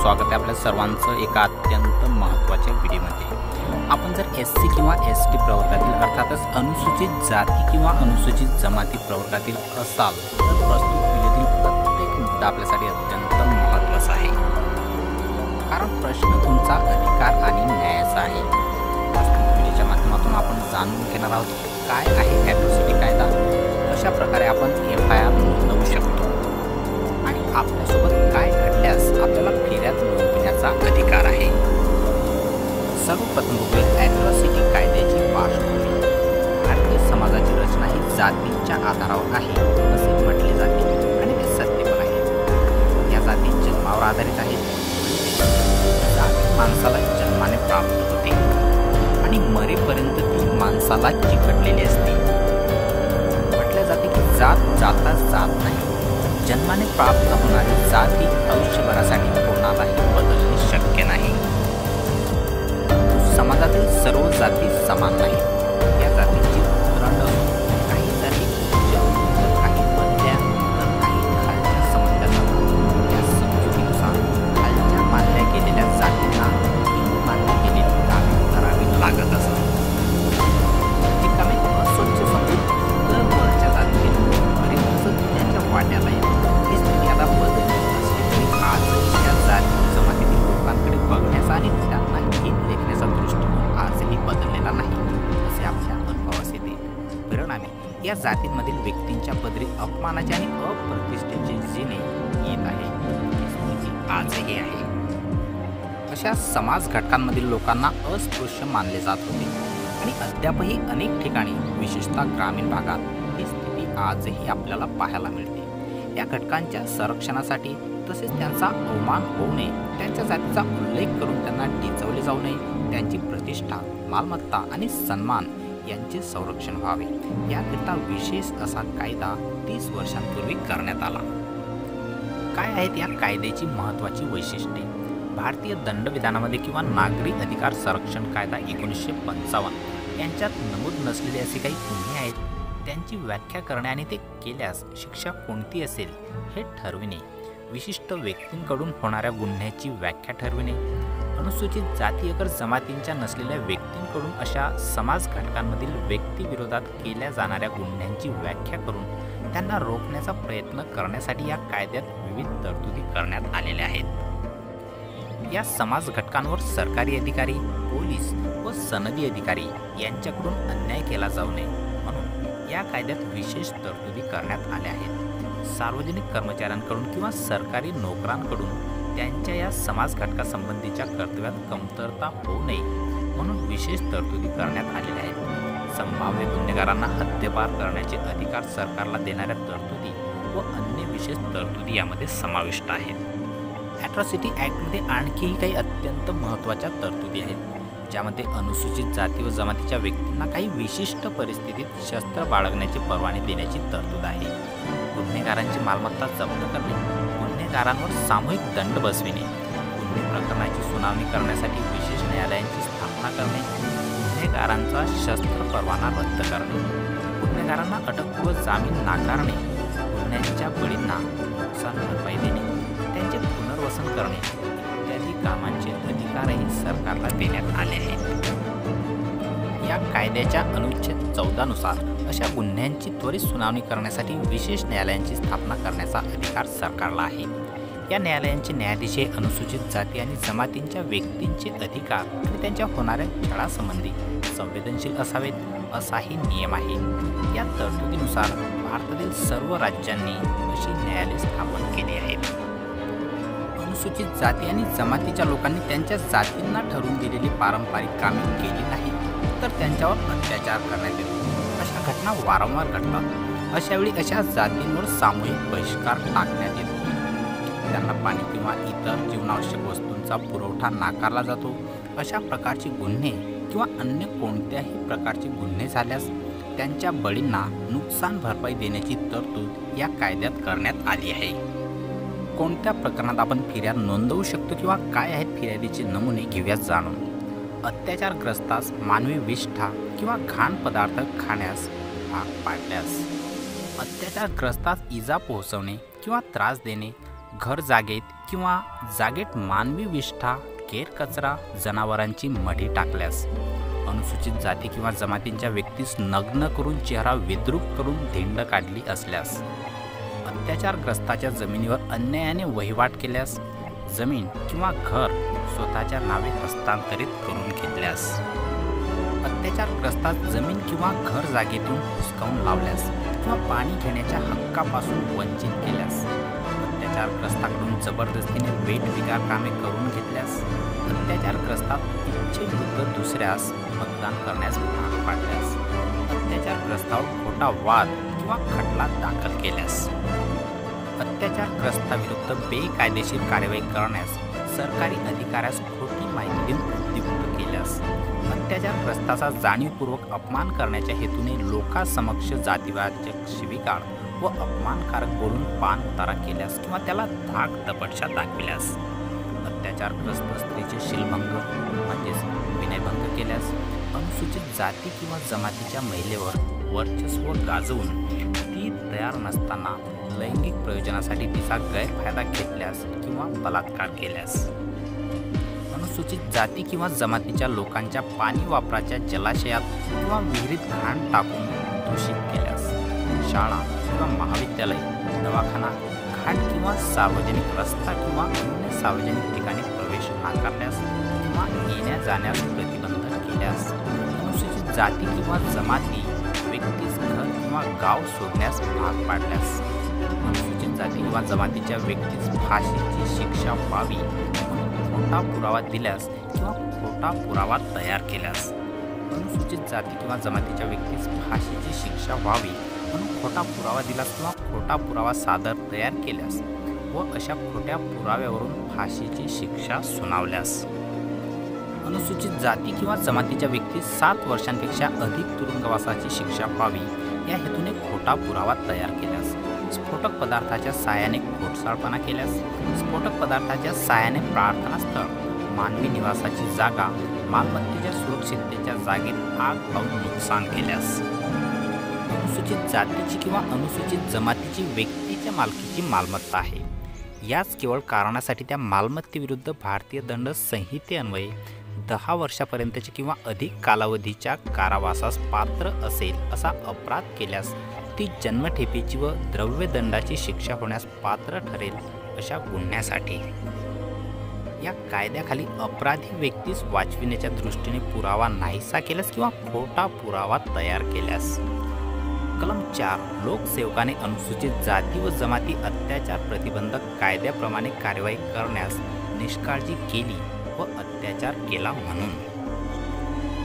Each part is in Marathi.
स्वागत आहे आपल्या सर्वांचं एका अत्यंत महत्त्वाच्या व्हिडिओमध्ये। आपण जर एससी किंवा एसटी प्रवर्गातील अर्थातच अनुसूचित जाती किंवा अनुसूचित जमाती प्रवर्गातील असाल तर प्रस्तुत व्हिडिओतील प्रत्येक मुद्दा आपल्यासाठी अत्यंत महत्त्वाचा आहे, कारण प्रश्न तुमचा अधिकार आणि न्यायाचा आहे। प्रस्तुत व्हिडिओच्या माध्यमातून आपण जाणून घेणार आहोत काय आहे ॲट्रॉसिटी कायदा, कशा प्रकारे आपण FIR नोंदवू शकतो आणि आपल्यासोबत काय घडल्यास आपल्याला फिर्याद नोंदवण्याचा अधिकार आहे। सर्वप्रथम बघूया ॲट्रॉसिटी कायद्याची पार्श्वभूमी। भारतीय समाजाची रचना ही जातींच्या आधारावर आहे असे म्हटले जाते आणि ते सत्य पण आहे। या जाती जन्मावर आधारित आहेत। जाती माणसाला जन्माने प्राप्त होते आणि मरेपर्यंत ती माणसाला चिकटलेली असते। म्हटले जाते की जात जाता जात नाही, जन्माने प्राप्त होणारी जाती आयुष्यभरासाठी कोणालाही बदलणे शक्य नाही। समाजातील सर्व जाती समान नाहीत। या जातींची उतरंड काही जाती उच्च तर काही मध्यम तर काही खालच्या समजल्या। या समजुतीनुसार खालच्या मानल्या गेलेल्या जातींना मान्य केलेली कामे करावी लागत असत। ही कामे अस्वच्छ समजून तर वरच्या जातीतील बरेच त्यांच्या वाट्याला येतात। ही स्थिती आता बदलली असली तरी आजही या जाती जमातीतील लोकांकडे बघण्याचा आणि त्यांना गीत लेखण्याचा दृष्टिकोन आजही बदललेला नाही असे आपल्या अनुभवास येते। परिणामी या जातींमधील व्यक्तींच्या पदरी अपमानाचे आणि अप्रतिष्ठेचे जिने येत आहे। ही स्थिती आजही आहे। अशा समाज घटकांमधील लोकांना अस्पृश्य मानले जात होते आणि अद्यापही अनेक ठिकाणी विशेषतः ग्रामीण भागात ही स्थिती आजही आपल्याला पाहायला मिळते। या घटकांच्या संरक्षणासाठी तसेच त्यांचा अवमान होऊ नये, त्यांच्या जातीचा उल्लेख करून त्यांना डिवचले जाऊ नये, त्यांची प्रतिष्ठा, मालमत्ता आणि सन्मान यांचे संरक्षण व्हावे याकरिता विशेष असा कायदा 30 वर्षांपूर्वी करण्यात आला। काय आहेत या कायद्याची महत्त्वाची वैशिष्ट्ये? भारतीय दंडविधानामध्ये किंवा नागरी अधिकार संरक्षण कायदा 1955 यांच्यात नमूद नसलेले असे काही गुन्हे आहेत, त्यांची व्याख्या करणे आणि ते केल्यास शिक्षा कोणती असेल हे ठरविणे, विशिष्ट व्यक्तींकडून होणाऱ्या गुन्ह्याची व्याख्या ठरविणे, अनुसूचित जाती अगर जमातींच्या नसलेल्या व्यक्तींकडून अशा समाज घटकांमधील व्यक्तीविरोधात केल्या जाणाऱ्या गुन्ह्यांची व्याख्या करून त्यांना रोखण्याचा प्रयत्न करण्यासाठी या कायद्यात विविध तरतुदी करण्यात आलेल्या आहेत। या समाज घटकांवर सरकारी अधिकारी, पोलीस व सनदी अधिकारी यांच्याकडून अन्याय केला जाऊ नये म्हणून या कायद्यात विशेष तरतुदी करण्यात आल्या आहेत। सार्वजनिक कर्मचाऱ्यांकडून किंवा सरकारी नोकरांकडून त्यांच्या या समाज घटकासंबंधीच्या कर्तव्यात कमतरता होऊ नये म्हणून विशेष तरतुदी करण्यात आलेल्या आहेत। संभाव्य गुन्हेगारांना हद्दपार करण्याचे अधिकार सरकारला देणाऱ्या तरतुदी व अन्य विशेष तरतुदी यामध्ये समाविष्ट आहेत। ॲट्रॉसिटी ॲक्टमध्ये आणखीही काही अत्यंत महत्त्वाच्या तरतुदी आहेत, ज्यामध्ये अनुसूचित जाती व जमातीच्या व्यक्तींना काही विशिष्ट परिस्थितीत शस्त्र बाळगण्याची परवानगी देण्याची तरतूद आहे। गुन्हेगारांची मालमत्ता जप्त करणे, गुन्हेगारांवर सामूहिक दंड बसविणे, गुन्हे प्रकरणाची सुनावणी करण्यासाठी विशेष न्यायालयांची स्थापना करणे, गुन्हेगारांचा शस्त्र परवाना रद्द करणे, गुन्हेगारांना अटकपूर्व जामीन नाकारणे, गुन्ह्यांच्या बळींना नुकसान भरपाई देणे, त्यांचे पुनर्वसन करणे इत्यादी कामांचे अधिकारही सरकारला देण्यात आले आहेत। या कायद्याच्या अनुच्छेद 14 नुसार अशा गुन्ह्यांची त्वरित सुनावणी करण्यासाठी विशेष न्यायालयांची स्थापना करण्याचा अधिकार सरकारला आहे। या न्यायालयांचे न्यायाधीश हे अनुसूचित जाती आणि जमातींच्या व्यक्तींचे अधिकार आणि त्यांच्या होणाऱ्या छळासंबंधी संवेदनशील असावेत असाही नियम आहे। या तरतुदीनुसार भारतातील सर्व राज्यांनी अशी न्यायालये स्थापन केली आहेत। अनुसूचित जाती आणि जमातीच्या लोकांनी त्यांच्या जातींना ठरवून दिलेली पारंपरिक कामे केली नाही तर त्यांच्यावर अत्याचार करण्यात येतो। अशा घटना वारंवार घडतात। अशावेळी अशा जातींवर सामूहिक बहिष्कार टाकण्यात येतो। त्यांना पाणी किंवा इतर जीवनावश्यक वस्तूंचा पुरवठा नाकारला जातो। अशा प्रकारचे गुन्हे किंवा अन्य कोणत्याही प्रकारचे गुन्हे झाल्यास त्यांच्या बळींना नुकसान भरपाई देण्याची तरतूद या कायद्यात करण्यात आली आहे। कोणत्या प्रकरणात आपण फिर्याद नोंदवू शकतो किंवा काय आहेत फिर्यादीचे नमुने घेऊयात जाणून। अत्याचारग्रस्तास मानवी विष्ठा किंवा घाण पदार्थ खाण्यास भाग पाडल्यास, अत्याचारग्रस्तास इजा पोहोचवणे किंवा त्रास देणे, घर जागेत किंवा जागेत मानवी विष्ठा, केरकचरा, जनावरांची मढी टाकल्यास, अनुसूचित जाती किंवा जमातींच्या व्यक्तीस नग्न करून चेहरा विद्रूप करून धिंड काढली असल्यास, अत्याचारग्रस्ताच्या जमिनीवर अन्यायाने वहिवाट केल्यास, जमीन किंवा घर स्वतःच्या नावे हस्तांतरित करून घेतल्यास, अत्याचारग्रस्तात जमीन किंवा घर जागेतून हुसकावून लावल्यास किंवा पाणी घेण्याच्या हक्कापासून वंचित केल्यास, अत्याचारग्रस्ताकडून जबरदस्तीने वेठबिगार कामे करून घेतल्यास, अत्याचारग्रस्तात इच्छेविरुद्ध दुसऱ्यास मतदान करण्यास भाग पाडल्यास, अत्याचारग्रस्तावर खोटा वाद किंवा खटला दाखल केल्यास, अत्याचारग्रस्ताविरुद्ध बेकायदेशीर कार्यवाही करण्यास, सरकारी अधिकाऱ्यास खोटी माहिती देऊन उद्युक्त केल्यास, अत्याचारग्रस्ताचा जाणीवपूर्वक अपमान करण्याच्या हेतूने लोकांसमक्ष जातीवाचक शिवीगाळ व अपमानकारक बोलून पान उतारा केल्यास किंवा त्याला धाक दपटशा दाखविल्यास, अत्याचारग्रस्त स्त्रीचे शीलभंग म्हणजेच विनयभंग केल्यास, अनुसूचित जाती किंवा जमातीच्या महिलेवर वर्चस्व गाजवून ती तयार नसताना लैंगिक प्रयोजनासाठी तिचा गैरफायदा घेतल्यास किंवा बलात्कार केल्यास, अनुसूचित जाती किंवा जमातीच्या लोकांच्या पाणी वापराच्या जलाशयात किंवा विहिरीत घाण टाकून दूषित केल्यास, शाळा किंवा महाविद्यालय, दवाखाना, घाट किंवा सार्वजनिक रस्ता किंवा अन्य सार्वजनिक ठिकाणी प्रवेश नाकारल्यास किंवा येण्या जाण्यास प्रतिबंध केल्यास, अनुसूचित जाती किंवा जमाती व्यक्तीस घर किंवा गाव सोडण्यास भाग पाडल्यास, अनुसूचित जाती किंवा जमातीच्या व्यक्तीस फाशीची शिक्षा व्हावी म्हणून खोटा पुरावा दिल्यास किंवा खोटा पुरावा तयार केल्यास, अनुसूचित जाती किंवा जमातीच्या व्यक्तीस फाशीची शिक्षा व्हावी म्हणून खोटा पुरावा दिल्यास किंवा खोटा पुरावा सादर तयार केल्यास व अशा खोट्या पुराव्यावरून फाशीची शिक्षा सुनावल्यास, अनुसूचित जाती किंवा जमातीच्या व्यक्तीस 7 वर्षांपेक्षा अधिक तुरुंगवासाची शिक्षा व्हावी या हेतूने खोटा पुरावा तयार केल्यास, स्फोटक पदार्थाच्या साहाय्याने घोटसाळपणा केल्यास, स्फोटक पदार्थाच्या साहाय्याने प्रार्थनास्थळ, मानवी निवासाची जागा, मालमत्तेच्या सुरक्षिततेच्या जागेत आग लावून नुकसान केल्यास, अनुसूचित जातीची किंवा अनुसूचित जमातीची व्यक्तीच्या मालकीची मालमत्ता आहे, याच केवळ कारणासाठी त्या मालमत्तेविरुद्ध भारतीय दंड संहितेन्वये 10 वर्षापर्यंतच्या किंवा अधिक कालावधीच्या कारावासास पात्र असेल असा अपराध केल्यास ती जन्मठेपेची व द्रव्यदंडाची शिक्षा होण्यास पात्र ठरेल अशा गुन्ह्यासाठी. या कायद्याखाली अपराधी व्यक्तीस वाचविण्याच्या दृष्टीने पुरावा नाहीसा केल्यास किंवा खोटा पुरावा तयार केल्यास. कलम 4 लोकसेवकाने अनुसूचित जाती व जमाती अत्याचार प्रतिबंधक कायद्याप्रमाणे कार्यवाही करण्यास निष्काळजी केली व अत्याचार केला म्हणून.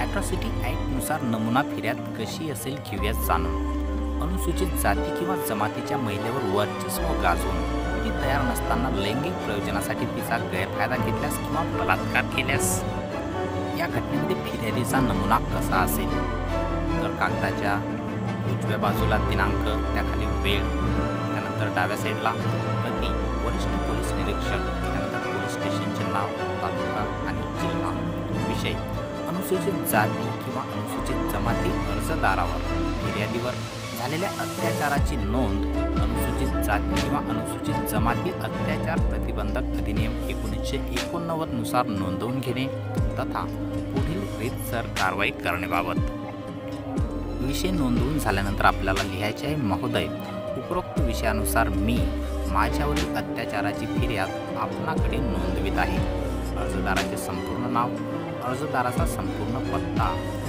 ॲट्रॉसिटी ॲक्टनुसार नमुना फिर्याद कशी असेल घेऊयात जाणून. अनुसूचित जाती किंवा जमातीच्या महिलेवर वर्चस्व गाजवून ती तयार नसताना लैंगिक प्रयोजनासाठी तिचा गैरफायदा घेतल्यास किंवा बलात्कार केल्यास. या घटनेमध्ये फिर्यादीचा नमुना कसा असेल तर कागदाच्या उजव्या बाजूला दिनांक, त्याखाली वेळ, त्यानंतर डाव्या साईडला प्रति, वरिष्ठ पोलीस निरीक्षक, त्यानंतर पोलीस स्टेशनचे नाव, तालुका आणि जिल्हा. विषय अनुसूचित जाती किंवा अनुसूचित जमाती अर्जदारावर फिर्यादीवर झालेल्या अत्याचाराची नोंद अनुसूचित जाती किंवा अनुसूचित जमाती अत्याचार प्रतिबंधक अधिनियम 1989 नुसार नोंदवून घेणे तथा पुढील रीतसर कारवाई करण्याबाबत. विषय नोंदवून झाल्यानंतर आपल्याला लिहायचे आहे, महोदय, उपरोक्त विषयानुसार मी माझ्यावरील अत्याचाराची फिर्याद आपणाकडे नोंदवित आहे. अर्जदाराचे संपूर्ण नाव, अर्जदाराचा संपूर्ण पत्ता,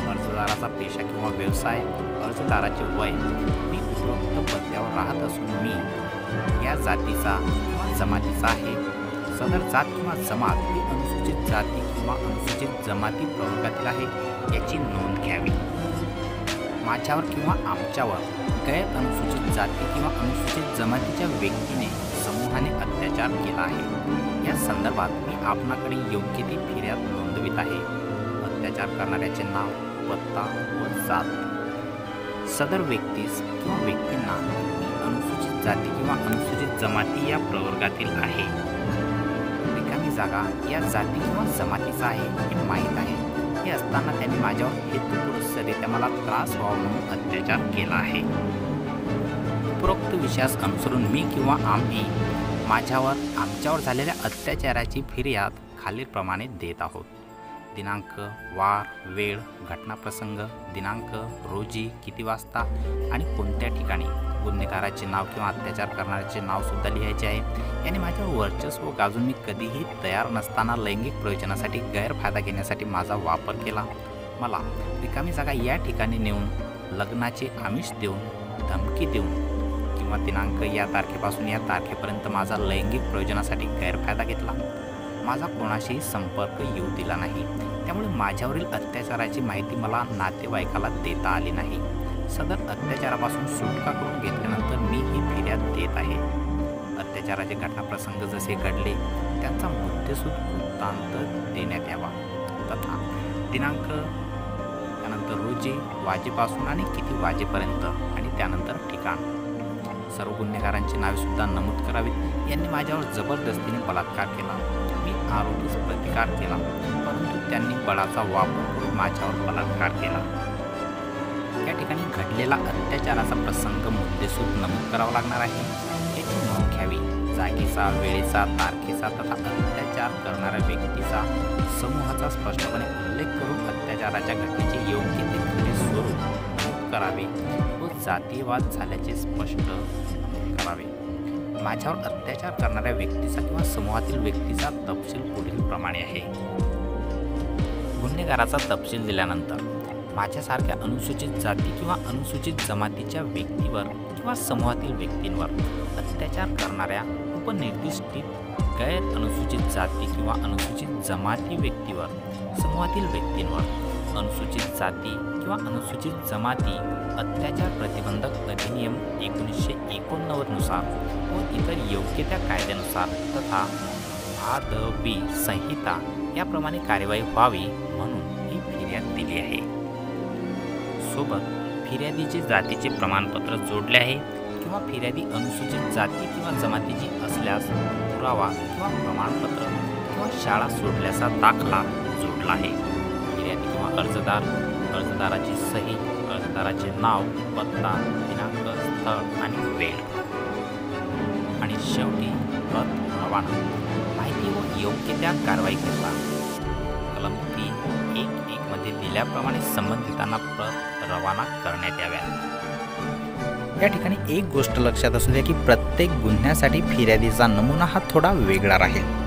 अर्जदाराचा पेशा किंवा व्यवसाय, अर्जदाराचे वय. मी उपरोक्त पत्त्यावर राहत असून मी या जातीचा किंवा जमातीचा आहे. सदर जात किंवा जमात ही अनुसूचित जाती किंवा अनुसूचित जमाती प्रवर्गातील आहे याची नोंद घ्यावी. माझ्यावर किंवा आमच्यावर गैर अनुसूचित जाती किंवा अनुसूचित जमातीच्या व्यक्तीने समूहाने अत्याचार केला आहे या संदर्भात मी आपणाकडे योग्य ती फिर्याद नोंदवित आहे. अत्याचार करणाऱ्याचे नाव, पत्ता व जात. सदर व्यक्तीस किंवा व्यक्तींना मी अनुसूचित जाती किंवा अनुसूचित जमाती या प्रवर्गातील आहे. रिकामी जागा या जाती किंवा जमातीचा आहे हे माहीत आहे. हे असताना त्यांनी माझ्यावर हेतुपुरस्सररित्या मला त्रास व्हावा म्हणून अत्याचार केला आहे. उपरोक्त विषयास अनुसरून मी किंवा आम्ही माझ्यावर आमच्यावर झालेल्या अत्याचाराची फिर्याद खालीलप्रमाणे देत आहोत. दिनांक, वार, वेळ, घटनाप्रसंग, दिनांक, रोजी, किती वाजता आणि कोणत्या ठिकाणी. गुन्हेगाराचे नाव किंवा अत्याचार करणाऱ्याचे नावसुद्धा लिहायचे आहे. याने माझ्यावर वर्चस्व गाजून मी कधीही तयार नसताना लैंगिक प्रयोजनासाठी गैरफायदा घेण्यासाठी माझा वापर केला. मला रिकामी जागा या ठिकाणी नेऊन लग्नाचे आमिष देऊन, धमकी देऊन किंवा दिनांक या तारखेपासून या तारखेपर्यंत माझा लैंगिक प्रयोजनासाठी गैरफायदा घेतला. माझा कोणाशीही संपर्क येऊ दिला नाही. त्यामुळे माझ्यावरील अत्याचाराची माहिती मला नातेवाईकाला देता आली नाही. सदर अत्याचारापासून सुटका करून घेतल्यानंतर मी ही फिर्याद देत आहे. अत्याचाराचे घटनाप्रसंग जसे घडले त्यांचा मुद्देसूद वृत्तांत देण्यात यावा तथा दिनांक, त्यानंतर रोजी, वाजेपासून आणि किती वाजेपर्यंत आणि त्यानंतर ठिकाण. सर्व गुन्हेगारांची नावेसुद्धा नमूद करावीत. यांनी माझ्यावर जबरदस्तीने बलात्कार केला. मी आरोपीस प्रतिकार केला, परंतु त्यांनी बळाचा वापर करून माझ्यावर बलात्कार केला. या ठिकाणी घडलेला अत्याचाराचा प्रसंग मुद्देसूद नमूद करावा लागणार आहे. याची नोंद घ्यावी. जागेचा, वेळेचा, तारखेचा तथा अत्याचार करणाऱ्या व्यक्तीचा, समूहाचा स्पष्टपणे उल्लेख करून अत्याचाराच्या घटनेचे योग्य ते खरे स्वरूप नमूद करावे व जातीयवाद झाल्याचे स्पष्ट करावे. माझ्यावर अत्याचार करणाऱ्या व्यक्तीचा किंवा समूहातील व्यक्तीचा तपशील पुढील प्रमाणे आहे. गुन्हेगाराचा तपशील दिल्यानंतर माझ्यासारख्या अनुसूचित जाती किंवा अनुसूचित जमातीच्या व्यक्तीवर किंवा समूहातील व्यक्तींवर अत्याचार करणाऱ्या उपनिर्दिष्टित गैर अनुसूचित जाती किंवा अनुसूचित जमाती व्यक्तीवर, समूहातील व्यक्तींवर अनुसूचित जाती किंवा अनुसूचित जमाती अत्याचार प्रतिबंधक अधिनियम 1989 नुसार व इतर योग्य त्या कायद्यानुसार तथा भादवी संहिता याप्रमाणे कार्यवाही व्हावी म्हणून ही फिर्याद दिली आहे. सोबत फिर्यादीचे जातीचे प्रमाणपत्र जोडले आहे किंवा फिर्यादी अनुसूचित जाती किंवा जमातीची असल्यास पुरावा किंवा प्रमाणपत्र किंवा शाळा सोडल्याचा दाखला जोडला आहे. फिर्यादी किंवा अर्जदार, अर्जदाराची सही, अर्जदाराचे नाव, पत्ता, दिनांक, स्थळ आणि वेळ आणि शेवटी प्रत रवाना. माहिती व योग्य त्या कारवाई करता कलम 3.1.1 मध्ये दिल्याप्रमाणे संबंधितांना प्रत रवाना करण्यात याव्यात. या ठिकाणी एक गोष्ट लक्षात असू द्या की प्रत्येक गुन्ह्यासाठी फिर्यादीचा नमुना हा थोडा वेगळा राहील.